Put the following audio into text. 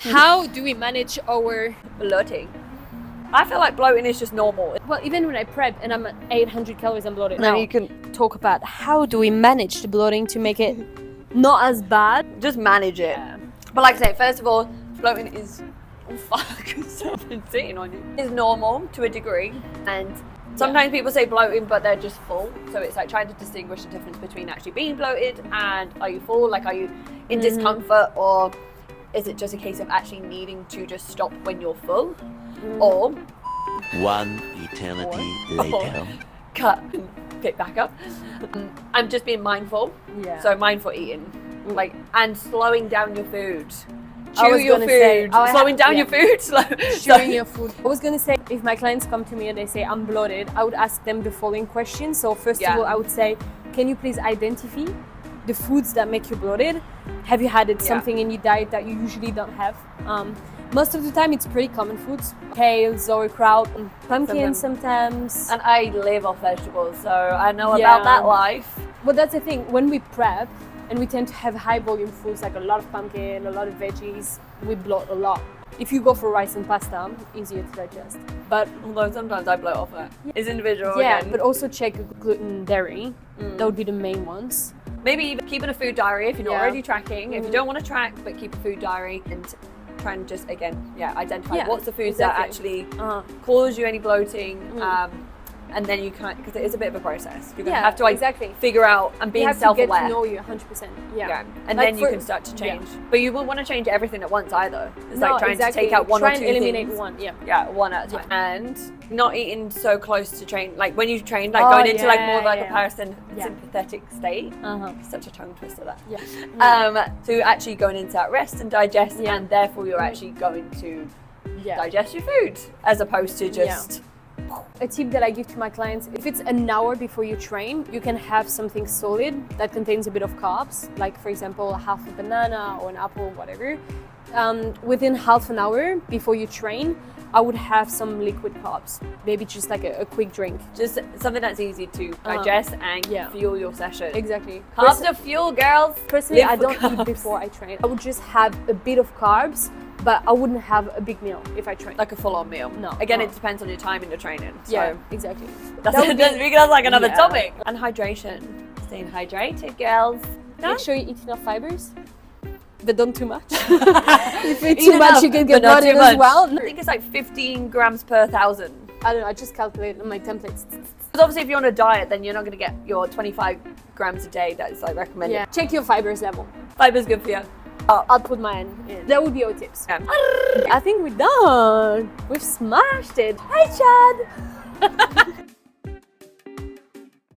How do we manage our bloating? I feel like bloating is just normal. well, even when I prep and I'm at 800 calories, I'm bloated. Now Now you can talk about how do we manage the bloating to make it not as bad. just manage it. Yeah. But like I say, first of all, bloating is I've been sitting on you. Is normal to a degree, and sometimes people say bloating, but they're just full. So it's like trying to distinguish the difference between actually being bloated and are you full? Like, are you in discomfort, or is it just a case of actually needing to just stop when you're full, or One eternity later. cut and pick back up? I'm just being mindful. Yeah. So mindful eating, like, and slowing down your food. I Chew was your gonna say, food. I Slowing down yeah. your food. Chewing your food. I was gonna say, if my clients come to me and they say I'm bloated, I would ask them the following question. So first Yeah. of all, I would say, can you please identify the foods that make you bloated? Have you had something in your diet that you usually don't have? Most of the time, it's pretty common foods: kale, sauerkraut, pumpkin sometimes. And I live off vegetables, so I know Yeah. about that life. But that's the thing, when we prep and we tend to have high volume foods like a lot of pumpkin, a lot of veggies, we bloat a lot. If you go for rice and pasta, easier to digest. But Although sometimes I bloat off it. It's individual yeah, again. but also check gluten, dairy. That would be the main ones. Maybe even keeping a food diary if you're not Yeah. already tracking. If you don't want to track, but keep a food diary and try and just, again, identify Yeah, what's the foods that actually cause you any bloating. And then you can't, because it is a bit of a process. You're going to have to exactly. figure out and You being have to self-aware. get to know you 100%. Yeah. And Like then you for- can start to change. yeah. But you won't want to change everything at once either. It's No, like trying exactly. to take out one Try or two and eliminate things. one. Yeah. Yeah, one at a time. And not eating so close to train. Like when you train, like Oh, going into like more of like yeah, a yeah. parasympathetic state. Uh-huh. Such a tongue twister that. Yeah. So actually going into that rest and digest, Yeah. and therefore you're actually going to Yeah. digest your food as opposed to just. A tip that I give to my clients, if it's an hour before you train, you can have something solid that contains a bit of carbs, like for example, half a banana or an apple, whatever. Within half an hour before you train, I would have some liquid carbs, maybe just like a quick drink. Just something that's easy to digest and fuel your session. Exactly. Carbs are fuel, girls. Personally, Live I for don't carbs. eat before I train. I would just have a bit of carbs, but I wouldn't have a big meal if I train. Like a full-on meal. No. Again, No. it depends on your time in the training. So Yeah, exactly. that's, That would be- that's like another Yeah. topic. And hydration. Staying hydrated, girls. Make sure you eat enough fibers, but don't too much. If you eat too much, enough, you can get but not bloated too as much. well. I think it's like 15 grams per 1,000. I don't know, I just calculated on my templates. Because obviously if you're on a diet, then you're not going to get your 25 grams a day that's like recommended. Yeah, check your fibers level. Fiber's good for you. I'll put mine in. That would be our tips. Yeah. I think we're done. We've smashed it. Hi, Chad.